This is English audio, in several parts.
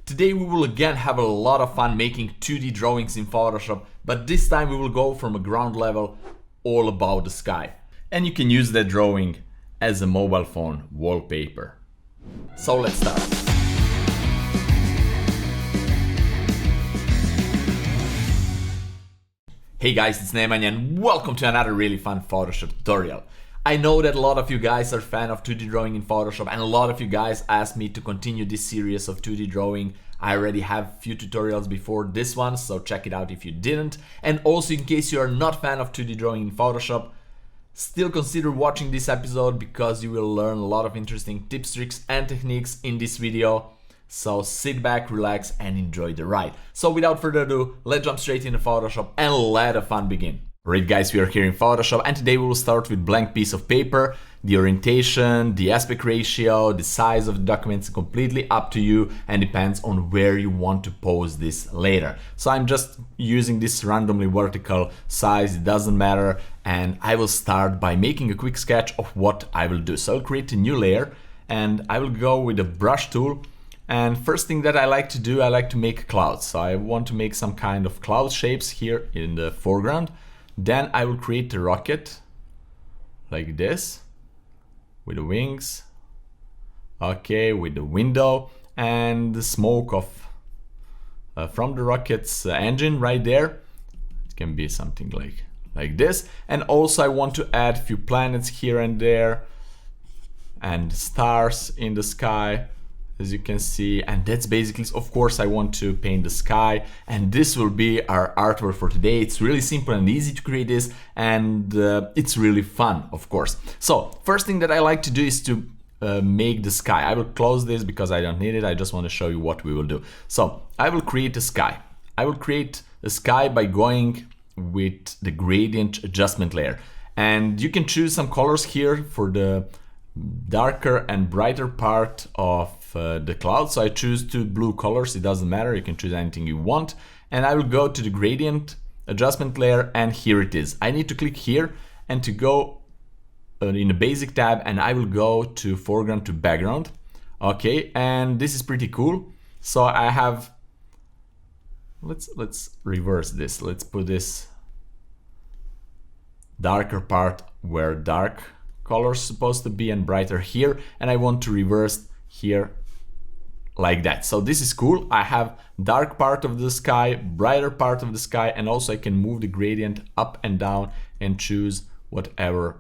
Today we will again have a lot of fun making 2D drawings in Photoshop, but this time we will go from a ground level all about the sky. And you can use that drawing as a mobile phone wallpaper. So let's start. Hey guys, it's Nemanja and welcome to another really fun Photoshop tutorial. I know that a lot of you guys are fan of 2D drawing in Photoshop and a lot of you guys asked me to continue this series of 2D drawing. I already have a few tutorials before this one, so check it out if you didn't. And also, in case you are not fan of 2D drawing in Photoshop, still consider watching this episode because you will learn a lot of interesting tips, tricks and techniques in this video. So sit back, relax and enjoy the ride. So without further ado, let's jump straight into Photoshop and let the fun begin. Alright guys, we are here in Photoshop and today we will start with blank piece of paper. The orientation, the aspect ratio, the size of the document is completely up to you and depends on where you want to pose this later. So I'm just using this randomly vertical size, it doesn't matter, and I will start by making a quick sketch of what I will do. So I'll create a new layer and I will go with the brush tool. And first thing that I like to do, I like to make clouds. So I want to make some kind of cloud shapes here in the foreground. Then I will create the rocket like this with the wings, okay, with the window and the smoke of from the rocket's engine right there. It can be something like this. And also I want to add a few planets here and there and stars in the sky, as you can see, and that's basically, of course, I want to paint the sky, and this will be our artwork for today. It's really simple and easy to create this, and it's really fun, of course. So first thing that I like to do is to make the sky. I will close this because I don't need it. I just want to show you what we will do. So I will create a sky. I will create a sky by going with the gradient adjustment layer, and you can choose some colors here for the darker and brighter part of the cloud. So I choose two blue colors, it doesn't matter, you can choose anything you want. And I will go to the gradient adjustment layer and here it is. I need to click here and to go in the basic tab and I will go to foreground to background. Okay, and this is pretty cool. So I have, let's reverse this. Let's put this darker part where dark color is supposed to be and brighter here, and I want to reverse here like that. So this is cool. I have dark part of the sky, brighter part of the sky, and also I can move the gradient up and down and choose whatever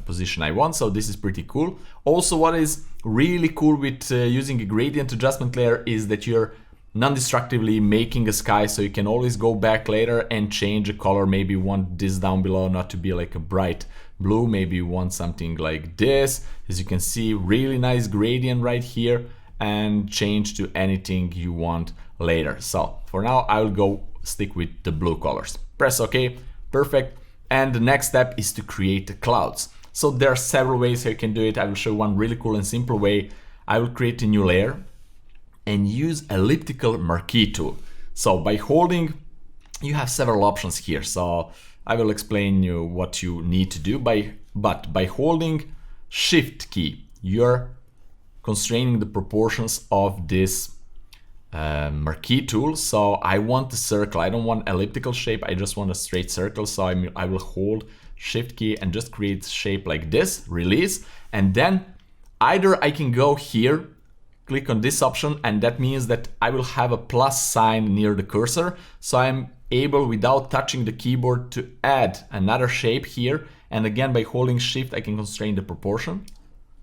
position I want. So this is pretty cool. Also, what is really cool with using a gradient adjustment layer is that you're non-destructively making a sky, so you can always go back later and change the color. Maybe you want this down below not to be like a bright blue, maybe you want something like this. As you can see, really nice gradient right here, and change to anything you want later. So for now I will go stick with the blue colors. Press OK, perfect. And the next step is to create the clouds. So there are several ways how you can do it. I will show you one really cool and simple way. I will create a new layer and use elliptical marquee tool. So by holding, you have several options here. So I will explain you what you need to do. But by holding Shift key, you're constraining the proportions of this marquee tool. So I want a circle. I don't want elliptical shape. I just want a straight circle. So I will hold Shift key and just create shape like this, release. And then either I can go here, click on this option, and that means that I will have a plus sign near the cursor. So I'm able, without touching the keyboard, to add another shape here. And again, by holding Shift, I can constrain the proportion.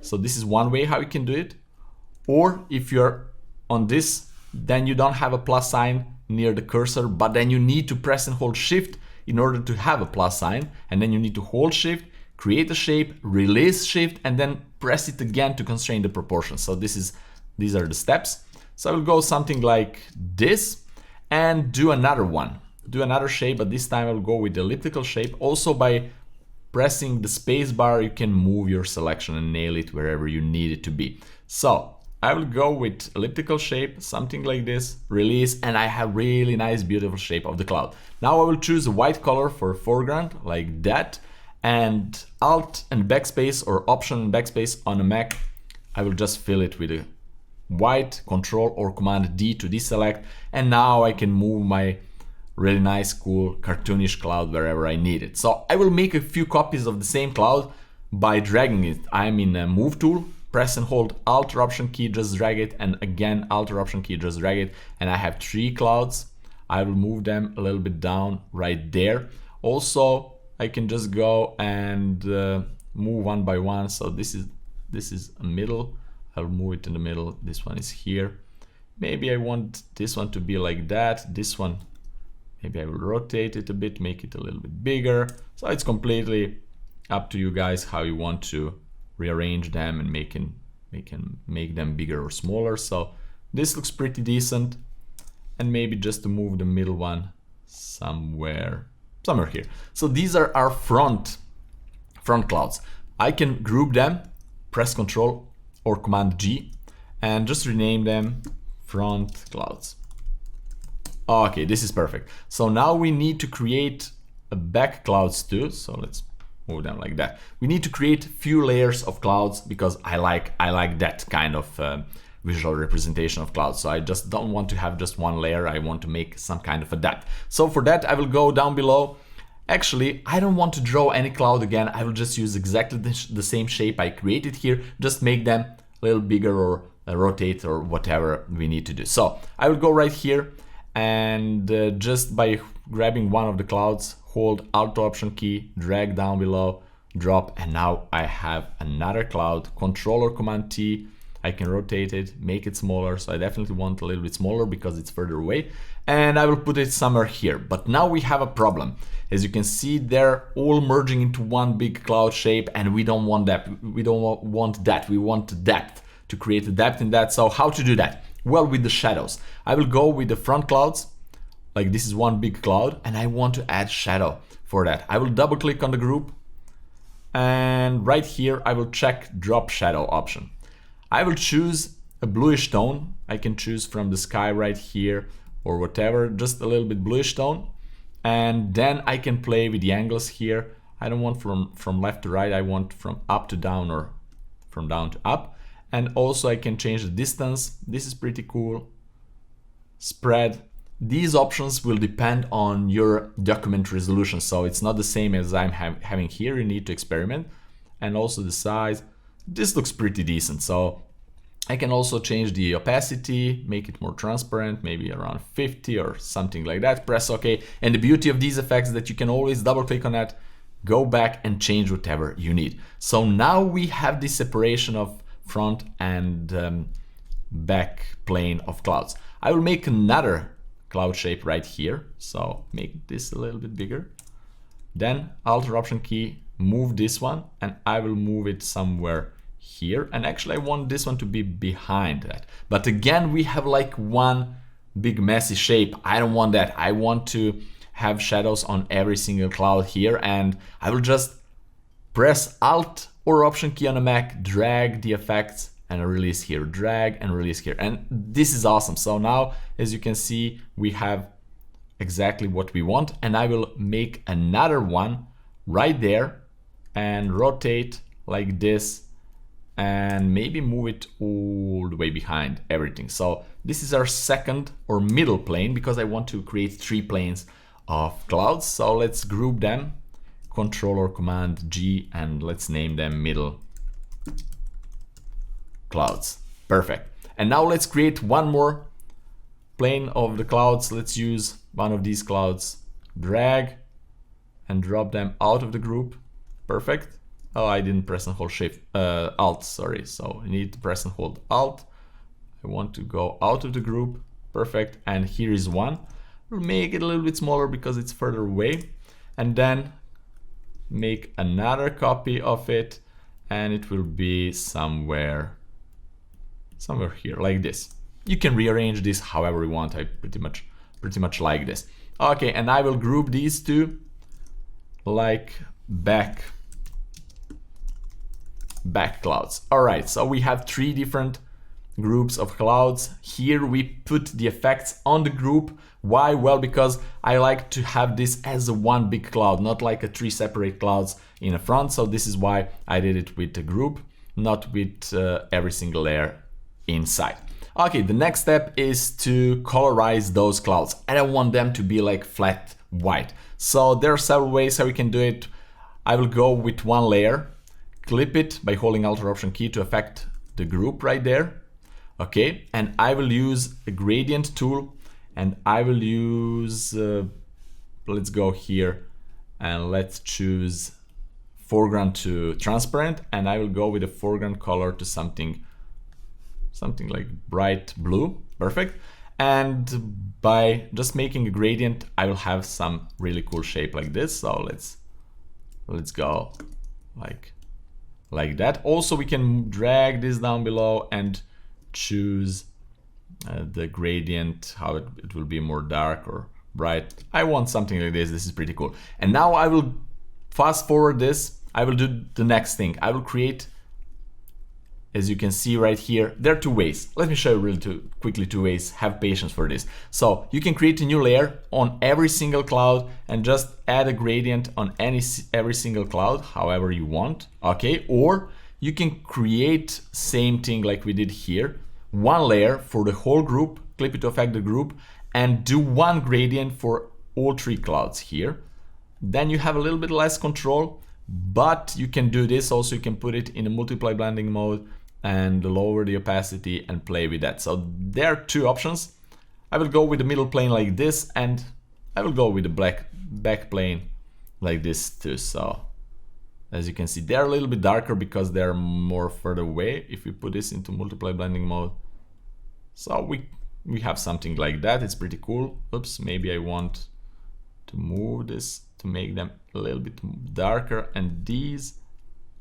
So this is one way how you can do it. Or if you're on this, then you don't have a plus sign near the cursor, but then you need to press and hold Shift in order to have a plus sign. And then you need to hold Shift, create a shape, release Shift, and then press it again to constrain the proportion. So these are the steps. So I will go something like this and do another one. Do another shape, but this time I will go with the elliptical shape. Also by pressing the space bar, you can move your selection and nail it wherever you need it to be. So I will go with elliptical shape, something like this, release, and I have really nice, beautiful shape of the cloud. Now I will choose a white color for foreground, like that, and Alt and backspace or Option and backspace on a Mac. I will just fill it with a white, Control or Command D to deselect, and now I can move my really nice, cool, cartoonish cloud wherever I need it. So I will make a few copies of the same cloud by dragging it. I'm in a Move tool, press and hold Alt or Option key, just drag it, and again Alt or Option key, just drag it, and I have 3 clouds. I will move them a little bit down right there. Also, I can just go and move one by one. So this is a middle. I'll move it in the middle. This one is here. Maybe I want this one to be like that. This one, maybe I will rotate it a bit, make it a little bit bigger. So it's completely up to you guys how you want to rearrange them and make them bigger or smaller. So this looks pretty decent. And maybe just to move the middle one somewhere here. So these are our front clouds. I can group them, press Control or Command G, and just rename them front clouds. Okay, this is perfect. So now we need to create a back clouds too. So let's move them like that. We need to create few layers of clouds because I like that kind of visual representation of clouds. So I just don't want to have just one layer. I want to make some kind of a depth. So for that, I will go down below. Actually, I don't want to draw any cloud again. I will just use exactly the same shape I created here. Just make them a little bigger or rotate or whatever we need to do. So I will go right here and just by grabbing one of the clouds, hold Alt Option key, drag down below, drop, and now I have another cloud. Control or Command T. I can rotate it, make it smaller. So I definitely want a little bit smaller because it's further away. And I will put it somewhere here. But now we have a problem. As you can see, they're all merging into one big cloud shape, and we don't want that. We don't want that. We want depth, to create a depth in that. So how to do that? Well, with the shadows. I will go with the front clouds. Like this is one big cloud, and I want to add shadow for that. I will double click on the group, and right here I will check drop shadow option. I will choose a bluish tone. I can choose from the sky right here or whatever, just a little bit bluish tone. And then I can play with the angles here. I don't want from left to right, I want from up to down or from down to up. And also I can change the distance. This is pretty cool. Spread. These options will depend on your document resolution. So it's not the same as I'm having here. You need to experiment. And also the size. This looks pretty decent. So I can also change the opacity, make it more transparent, maybe around 50 or something like that. Press OK. And the beauty of these effects is that you can always double click on that, go back and change whatever you need. So now we have this separation of front and back plane of clouds. I will make another cloud shape right here. So make this a little bit bigger. Then Alt or Option key, move this one, and I will move it somewhere here. And actually I want this one to be behind that. But again, we have like one big messy shape. I don't want that. I want to have shadows on every single cloud here, and I will just press Alt or Option key on a Mac, drag the effects and release here, drag and release here. And this is awesome. So now, as you can see, we have exactly what we want, and I will make another one right there and rotate like this and maybe move it all the way behind everything. So this is our second or middle plane because I want to create 3 planes of clouds. So let's group them, Control or Command G, and let's name them middle clouds. Perfect. And now let's create one more plane of the clouds. Let's use one of these clouds, drag and drop them out of the group. Perfect. Oh, I didn't press and hold Shift, Alt, sorry. So you need to press and hold Alt. I want to go out of the group. Perfect. And here is one. We'll make it a little bit smaller because it's further away. And then make another copy of it, and it will be somewhere here like this. You can rearrange this however you want. I pretty much like this. Okay, and I will group these two like back clouds. All right, so we have 3 different groups of clouds. Here we put the effects on the group. Why? Well, because I like to have this as a one big cloud, not like a 3 separate clouds in the front. So this is why I did it with a group, not with every single layer inside. Okay, the next step is to colorize those clouds. I don't want them to be like flat white. So there are several ways how we can do it. I will go with one layer, clip it by holding Alt or Option key to affect the group right there. Okay, and I will use a gradient tool, and I will use, let's go here and let's choose foreground to transparent, and I will go with the foreground color to something like bright blue. Perfect. And by just making a gradient, I will have some really cool shape like this. So let's go like that. Also, we can drag this down below and choose the gradient, how it will be more dark or bright. I want something like this. This is pretty cool. And now I will fast forward this. I will do the next thing. I will create, as you can see right here, there are two ways. Let me show you really quickly two ways. Have patience for this. So you can create a new layer on every single cloud and just add a gradient on every single cloud, however you want. Okay, or you can create same thing like we did here, one layer for the whole group, clip it to affect the group, and do one gradient for all three clouds here. Then you have a little bit less control, but you can do this also. You can put it in a multiply blending mode and lower the opacity and play with that. So there are two options. I will go with the middle plane like this, and I will go with the back plane like this too. So as you can see, they're a little bit darker because they're more further away if we put this into multiply blending mode. So we have something like that. It's pretty cool. Oops, maybe I want to move this to make them a little bit darker, and these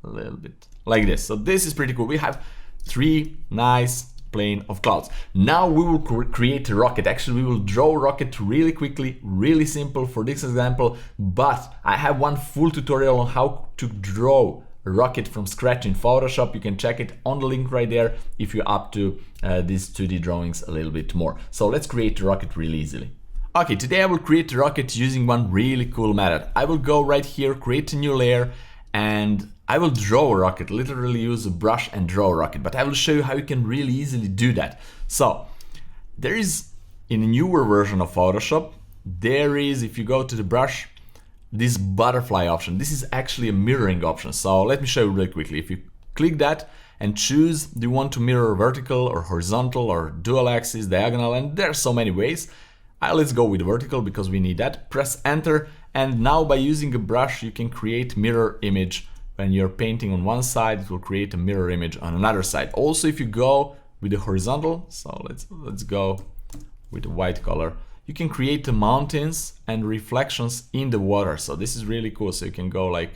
a little bit like this. So this is pretty cool. We have three nice plane of clouds. Now we will create a rocket. Actually, we will draw a rocket really quickly, really simple for this example, but I have one full tutorial on how to draw a rocket from scratch in Photoshop. You can check it on the link right there if you're up to these 2D drawings a little bit more. So let's create a rocket really easily. Okay, today I will create a rocket using one really cool method. I will go right here, create a new layer, and I will draw a rocket, literally use a brush and draw a rocket, but I will show you how you can really easily do that. So there is, in a newer version of Photoshop, there is, if you go to the brush, this butterfly option. This is actually a mirroring option. So let me show you really quickly. If you click that and choose, do you want to mirror vertical or horizontal or dual axis, diagonal, and there are so many ways. Let's go with vertical because we need that. Press enter, and now by using a brush you can create mirror image. When you're painting on one side, it will create a mirror image on another side. Also, if you go with the horizontal, so let's go with the white color, you can create the mountains and reflections in the water. So this is really cool. So you can go like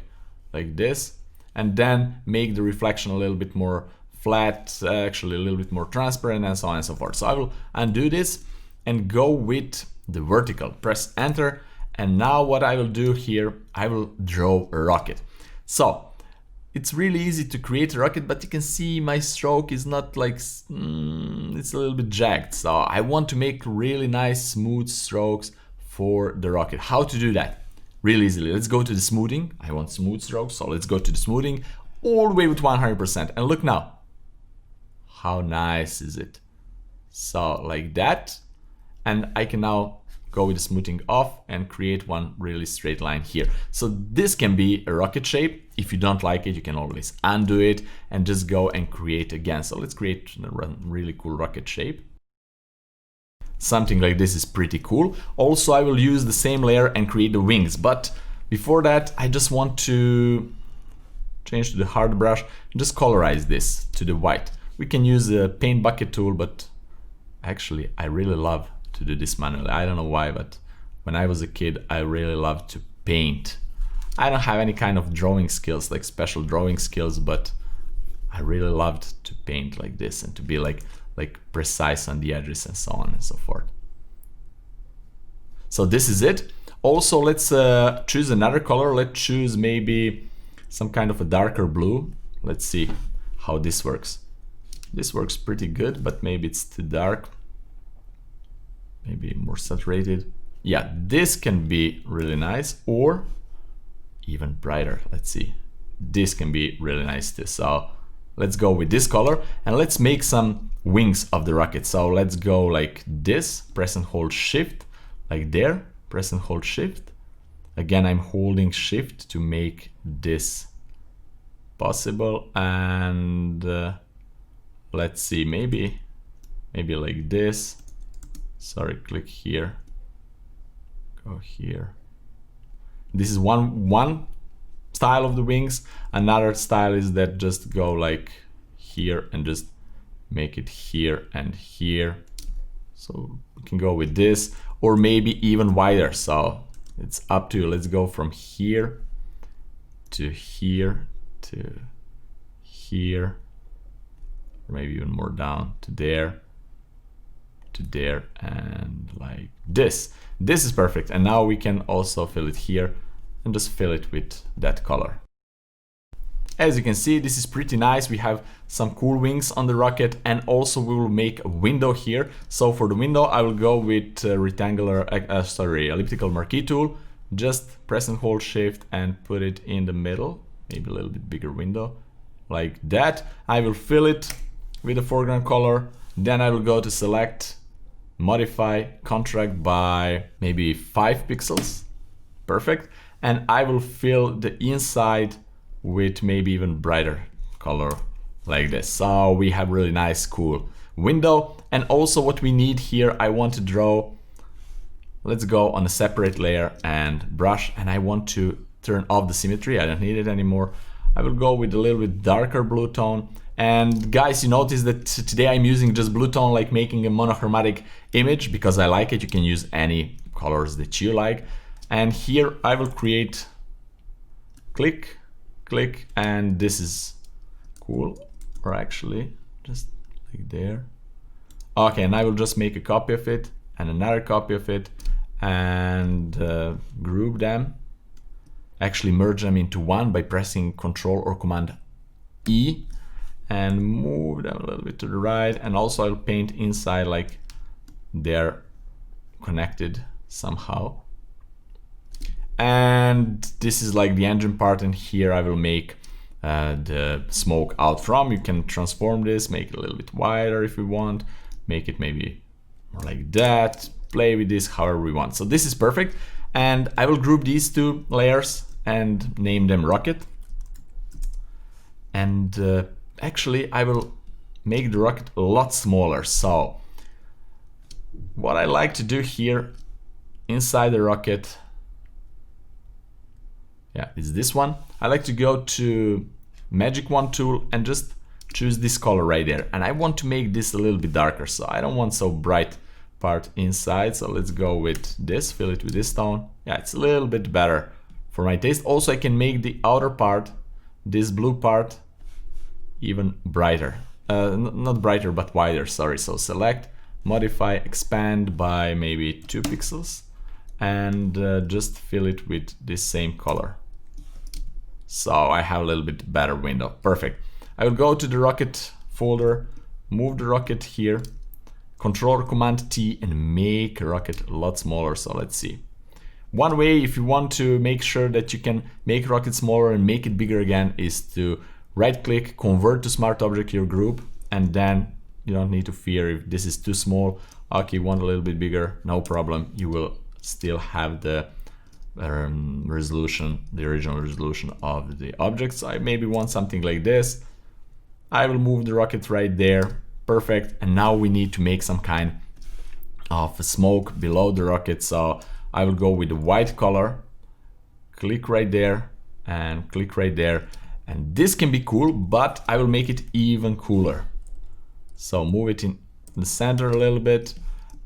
this, and then make the reflection a little bit more flat, actually a little bit more transparent, and so on and so forth. So I will undo this and go with the vertical. Press enter, and now what I will do here, I will draw a rocket. So it's really easy to create a rocket, but you can see my stroke is not like, it's a little bit jagged. So I want to make really nice smooth strokes for the rocket. How to do that? Really easily. Let's go to the smoothing. I want smooth strokes, so let's go to the smoothing all the way with 100%. And look now, how nice is it? So like that. And I can now go with the smoothing off and create one really straight line here. So this can be a rocket shape. If you don't like it, you can always undo it and just go and create again. So let's create a really cool rocket shape. Something like this is pretty cool. Also, I will use the same layer and create the wings. But before that, I just want to change to the hard brush and just colorize this to the white. We can use the paint bucket tool, but actually I really love to do this manually. I don't know why, but when I was a kid, I really loved to paint. I don't have any kind of drawing skills, like special drawing skills, but I really loved to paint like this and to be like precise on the edges and so on and so forth. So this is it. Also, let's choose another color. Let's choose maybe some kind of a darker blue. Let's see how this works. This works pretty good, but maybe it's too dark. Maybe more saturated. Yeah, this can be really nice, or even brighter. Let's see. This can be really nice too. So let's go with this color and let's make some wings of the rocket. So let's go like this, press and hold shift, like there, press and hold shift. Again, I'm holding shift to make this possible, and let's see, maybe like this. Sorry, click here, go here. This is one style of the wings. Another style is that just go like here and just make it here and here. So we can go with this, or maybe even wider. So it's up to you. Let's go from here to here to here, or maybe even more down to there, and like this. This is perfect. And now we can also fill it here and just fill it with that color. As you can see, this is pretty nice. We have some cool wings on the rocket, and also we will make a window here. So for the window, I will go with elliptical marquee tool. Just press and hold shift and put it in the middle, maybe a little bit bigger window, like that. I will fill it with the foreground color. Then I will go to select, modify, contract by maybe 5 pixels. Perfect. And I will fill the inside with maybe even brighter color like this. So we have really nice, cool window. And also what we need here, I want to draw, let's go on a separate layer and brush, and I want to turn off the symmetry. I don't need it anymore. I will go with a little bit darker blue tone. And guys, you notice that today I'm using just blue tone, like making a monochromatic image because I like it. You can use any colors that you like. And here I will create, click, and this is cool, or actually just like there. Okay, and I will just make a copy of it and another copy of it, and group them, actually merge them into one by pressing Ctrl or Command E, and move them a little bit to the right. And also I'll paint inside like they're connected somehow. And this is like the engine part, and here I will make the smoke out from. You can transform this, make it a little bit wider if you want, make it maybe more like that, play with this however we want. So this is perfect, and I will group these two layers and name them rocket. And actually I will make the rocket a lot smaller. So what I like to do here inside the rocket, yeah, it's this one. I like to go to Magic Wand tool and just choose this color right there. And I want to make this a little bit darker, so I don't want so bright part inside. So let's go with this, fill it with this tone. Yeah, it's a little bit better for my taste. Also, I can make the outer part, this blue part, even brighter. Not brighter, but wider, sorry. So select, modify, expand by maybe 2 pixels, and just fill it with this same color. So I have a little bit better window. Perfect. I will go to the rocket folder, move the rocket here, Control or Command T, and make a rocket a lot smaller. So let's see. One way, if you want to make sure that you can make rocket smaller and make it bigger again, is to right click, convert to smart object your group, and then you don't need to fear if this is too small. Okay, you want a little bit bigger, no problem. You will still have the resolution, the original resolution of the objects. I maybe want something like this. I will move the rocket right there. Perfect. And now we need to make some kind of smoke below the rocket. So I will go with the white color, click right there and click right there. And this can be cool, but I will make it even cooler. So move it in the center a little bit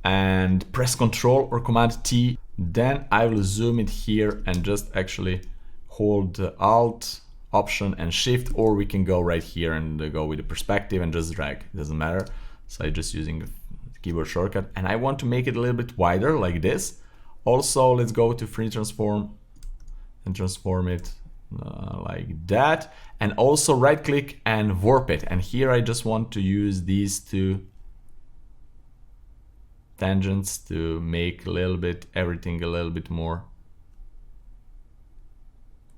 and press Ctrl or Command T. Then I will zoom it here and just actually hold the Alt, Option and Shift, or we can go right here and go with the perspective and just drag. It doesn't matter. So I'm just using the keyboard shortcut, and I want to make it a little bit wider like this. Also, let's go to Free Transform and transform it like that. And also right click and warp it. And here I just want to use these two tangents to make a little bit everything a little bit more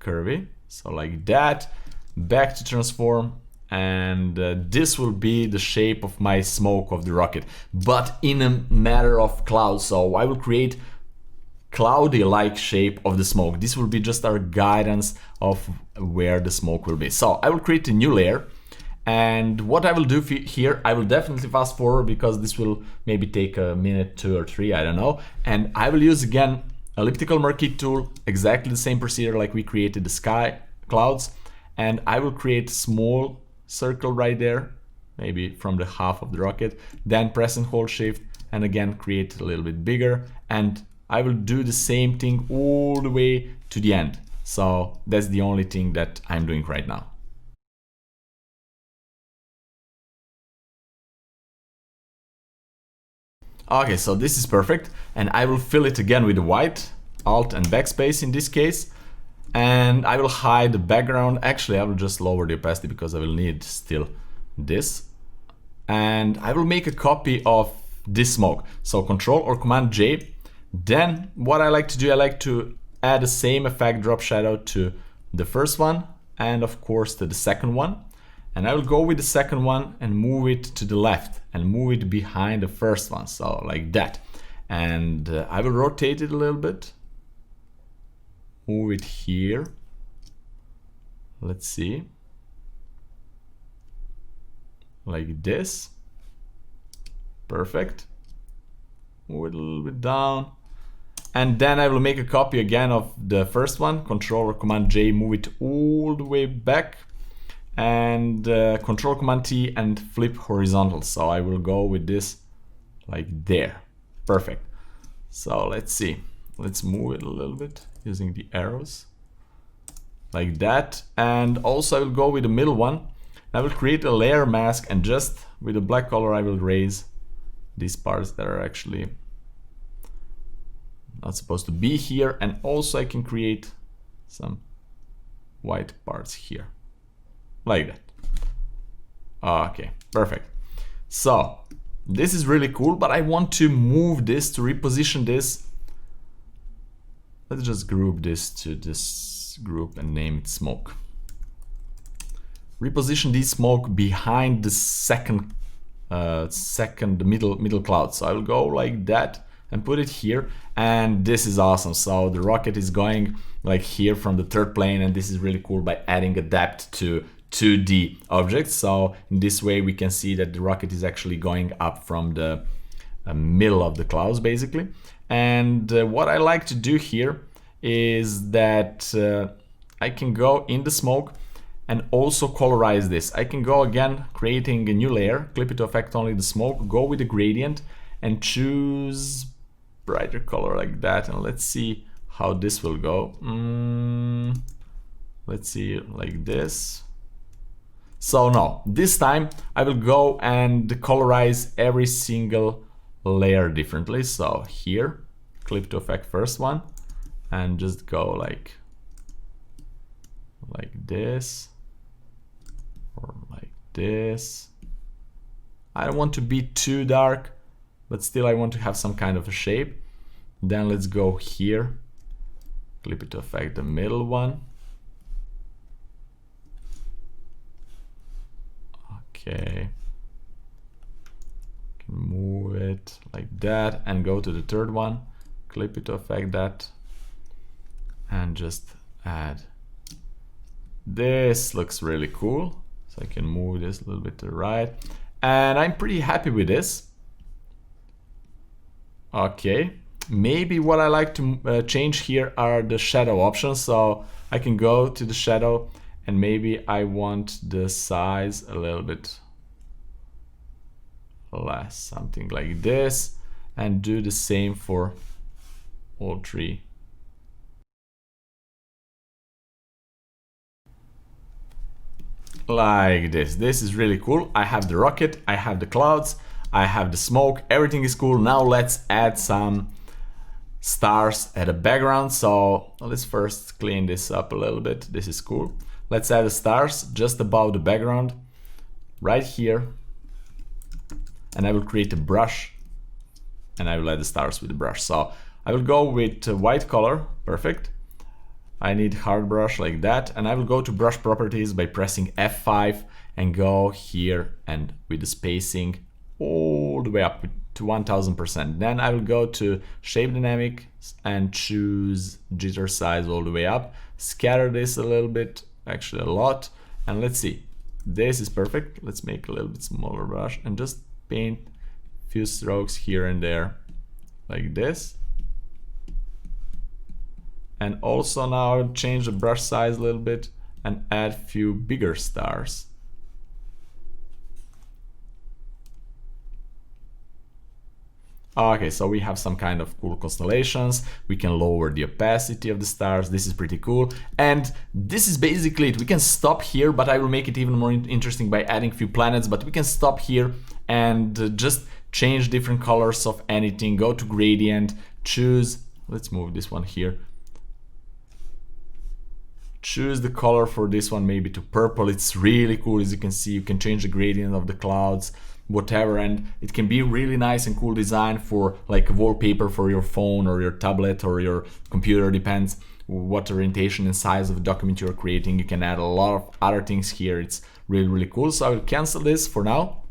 curvy. So like that. Back to transform and this will be the shape of my smoke of the rocket, but in a matter of clouds. So I will create cloudy-like shape of the smoke. This will be just our guidance of where the smoke will be. So I will create a new layer, and what I will do here, I will definitely fast forward because this will maybe take a minute, 2 or 3, I don't know. And I will use again elliptical marquee tool, exactly the same procedure like we created the sky clouds, and I will create a small circle right there, maybe from the half of the rocket, then press and hold shift, and again create a little bit bigger, and I will do the same thing all the way to the end. So that's the only thing that I'm doing right now. Okay, so this is perfect, and I will fill it again with white, Alt and backspace in this case, and I will hide the background. Actually, I will just lower the opacity because I will need still this, and I will make a copy of this smoke. So Control or Command J. Then what I like to do, I like to add the same effect drop shadow to the first one and of course to the second one. And I will go with the second one and move it to the left and move it behind the first one, so like that. And I will rotate it a little bit, move it here. Let's see, like this. Perfect. Move it a little bit down. And then I will make a copy again of the first one, Control or Command J, move it all the way back, and Control Command T and flip horizontal. So I will go with this like there. Perfect. So let's see, let's move it a little bit using the arrows like that. And also I will go with the middle one. I will create a layer mask, and just with the black color I will raise these parts that are actually not supposed to be here, and also I can create some white parts here like that. Okay, perfect. So this is really cool, but I want to move this, to reposition this. Let's just group this to this group and name it smoke. Reposition this smoke behind the second middle cloud. So I will go like that and put it here, and this is awesome. So the rocket is going like here from the third plane, and this is really cool by adding a depth to 2D objects. So in this way we can see that the rocket is actually going up from the middle of the clouds basically. And what I like to do here is that I can go in the smoke and also colorize this. I can go again creating a new layer, clip it to affect only the smoke, go with the gradient and choose brighter color like that, and let's see how this will go. Let's see, like this. So no, this time I will go and colorize every single layer differently. So here, clip to affect first one, and just go like this or like this. I don't want to be too dark, but still I want to have some kind of a shape. Then let's go here, clip it to affect the middle one. Okay, can move it like that and go to the third one, clip it to affect that, and just add. This looks really cool, so I can move this a little bit to the right, and I'm pretty happy with this. Okay, maybe what I like to change here are the shadow options. So I can go to the shadow, and maybe I want the size a little bit less, something like this, and do the same for all three. Like this. This is really cool. I have the rocket, I have the clouds, I have the smoke, everything is cool. Now let's add some stars at the background. So let's first clean this up a little bit. This is cool. Let's add the stars just above the background right here, and I will create a brush and I will add the stars with the brush. So I will go with white color. Perfect. I need hard brush like that, and I will go to brush properties by pressing F5 and go here and with the spacing all the way up to 1000%. Then I will go to shape dynamic and choose jitter size all the way up, scatter this a little bit, actually a lot, and let's see, this is perfect. Let's make a little bit smaller brush and just paint a few strokes here and there like this. And also now I'll change the brush size a little bit and add a few bigger stars. Okay, so we have some kind of cool constellations. We can lower the opacity of the stars. This is pretty cool. And this is basically it. We can stop here, but I will make it even more interesting by adding a few planets. But we can stop here and just change different colors of anything. Go to gradient, choose, let's move this one here. Choose the color for this one maybe to purple. It's really cool. As you can see, you can change the gradient of the clouds, whatever, and it can be really nice and cool design for like a wallpaper for your phone or your tablet or your computer, depends what orientation and size of the document you're creating. You can add a lot of other things here. It's really cool. So I will cancel this for now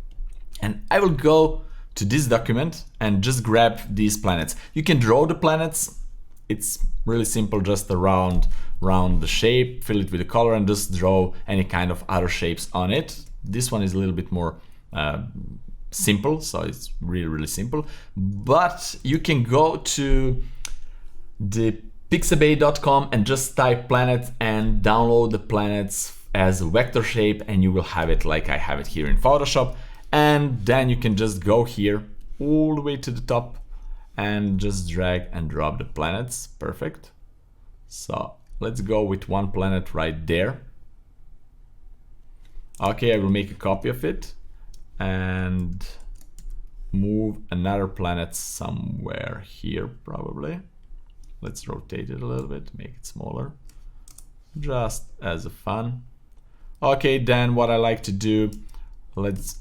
and I will go to this document and just grab these planets. You can draw the planets. It's really simple, just round the shape, fill it with the color and just draw any kind of other shapes on it. This one is a little bit more simple, so it's really simple, but you can go to the pixabay.com and just type planet and download the planets as a vector shape and you will have it like I have it here in Photoshop. And then you can just go here all the way to the top and just drag and drop the planets. Perfect. So let's go with one planet right there. Okay, I will make a copy of it and move another planet somewhere here probably. Let's rotate it a little bit, make it smaller, just as a fun. Okay, then what I like to do, let's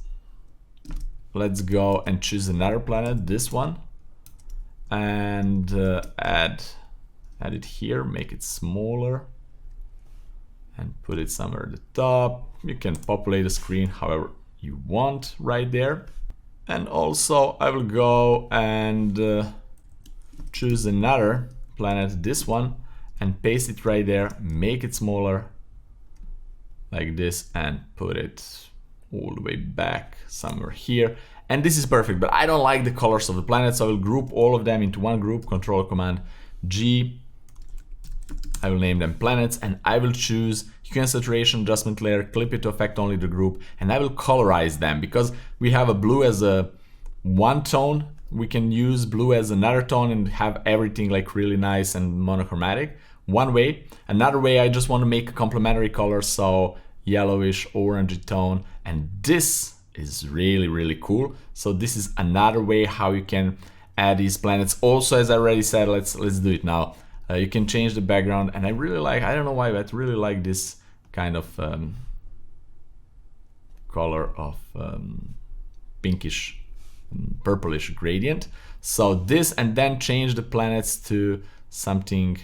go and choose another planet, this one, and add it here, make it smaller and put it somewhere at the top. You can populate the screen however you want right there. And also I will go and choose another planet, this one, and paste it right there, make it smaller like this and put it all the way back somewhere here. And this is perfect, but I don't like the colors of the planets, so I will group all of them into one group, Control Command G. I will name them planets and I will choose hue and saturation adjustment layer, clip it to affect only the group, and I will colorize them because we have a blue as a one tone. We can use blue as another tone and have everything like really nice and monochromatic. One way. Another way, I just want to make a complementary color, so yellowish, orangey tone, and this is really cool. So this is another way how you can add these planets. Also, as I already said, let's do it now. You can change the background, and I really like, I don't know why, but I really like this kind of color of pinkish, purplish gradient. So this, and then change the planets to something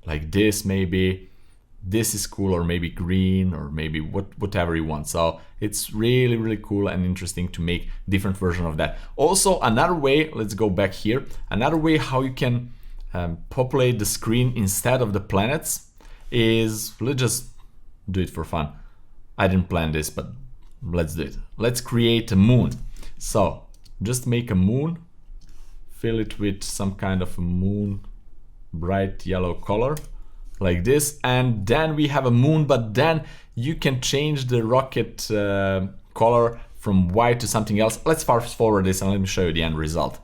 like this, maybe. This is cool, or maybe green, or maybe whatever you want. So it's really cool and interesting to make different version of that. Also, another way, let's go back here. Another way how you can populate the screen instead of the planets is, let's just do it for fun. I didn't plan this, but let's do it. Let's create a moon. So just make a moon, fill it with some kind of a moon, bright yellow color like this, and then we have a moon, but then you can change the rocket color from white to something else. Let's fast forward this and let me show you the end result.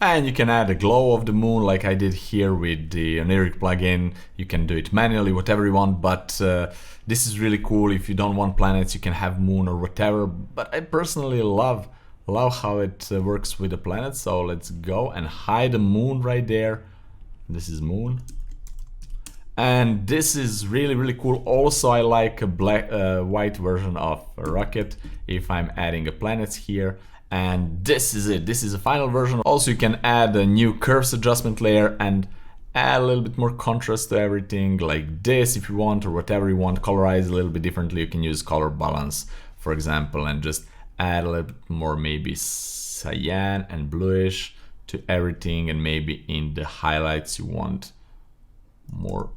And you can add a glow of the moon like I did here with the Oniric plugin. You can do it manually, whatever you want, but this is really cool. If you don't want planets, you can have moon or whatever, but I personally love how it works with the planets. So let's go and hide the moon right there. This is moon. And this is really cool. Also, I like a white version of a rocket if I'm adding a planets here. And this is it. This is a final version. Also, you can add a new curves adjustment layer and add a little bit more contrast to everything like this if you want, or whatever you want. Colorize a little bit differently. You can use color balance, for example, and just add a little bit more maybe cyan and bluish to everything, and maybe in the highlights you want more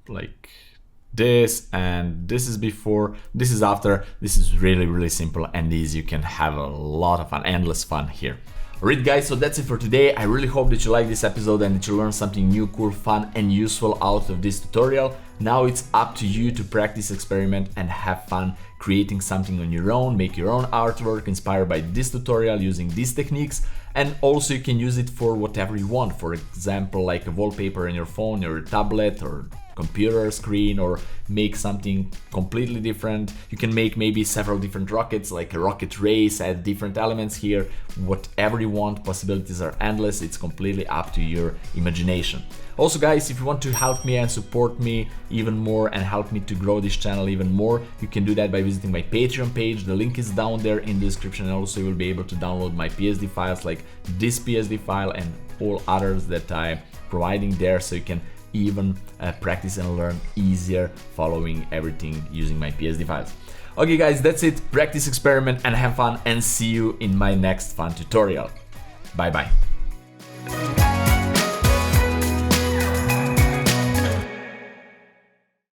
like this, and this is before, this is after. This is really simple and easy. You can have a lot of fun, endless fun here. Alright guys, so that's it for today. I really hope that you like this episode and that you learned something new, cool, fun and useful out of this tutorial. Now it's up to you to practice, experiment and have fun creating something on your own. Make your own artwork inspired by this tutorial using these techniques, and also you can use it for whatever you want. For example, like a wallpaper on your phone, your tablet or computer screen, or make something completely different. You can make maybe several different rockets, like a rocket race, add different elements here, whatever you want. Possibilities are endless. It's completely up to your imagination. Also guys, if you want to help me and support me even more and help me to grow this channel even more, you can do that by visiting my Patreon page. The link is down there in the description, and also you will be able to download my PSD files, like this PSD file and all others that I'm providing there, so you can even practice and learn easier following everything using my PSD files. Okay guys, that's it. Practice, experiment and have fun, and see you in my next fun tutorial. Bye bye.